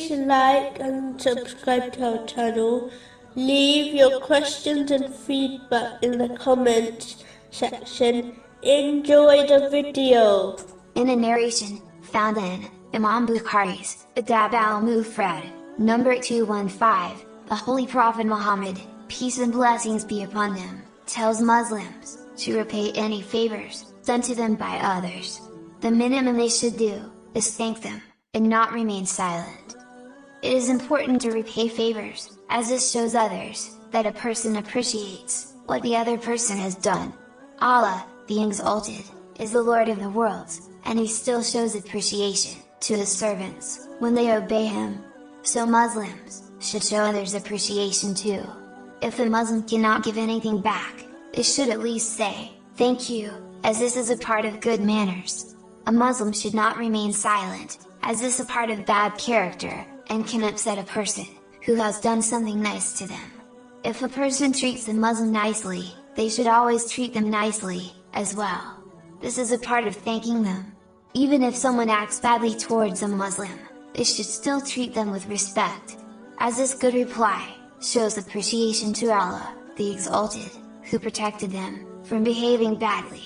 please like and subscribe to our channel. Leave your questions and feedback in the comments section. Enjoy the video. In a narration found in Imam Bukhari's Adab al-Mufrad, number 215, the Holy Prophet Muhammad, peace and blessings be upon him, tells Muslims to repay any favors done to them by others. The minimum they should do is thank them, and not remain silent. It is important to repay favors, as this shows others that a person appreciates what the other person has done. Allah, the Exalted, is the Lord of the worlds, and He still shows appreciation to His servants when they obey Him. So Muslims should show others appreciation too. If a Muslim cannot give anything back, they should at least say, "Thank you," as this is a part of good manners. A Muslim should not remain silent, as this is a part of bad character, and can upset a person who has done something nice to them. If a person treats a Muslim nicely, they should always treat them nicely, as well. This is a part of thanking them. Even if someone acts badly towards a Muslim, they should still treat them with respect, as this good reply shows appreciation to Allah, the Exalted, who protected them from behaving badly.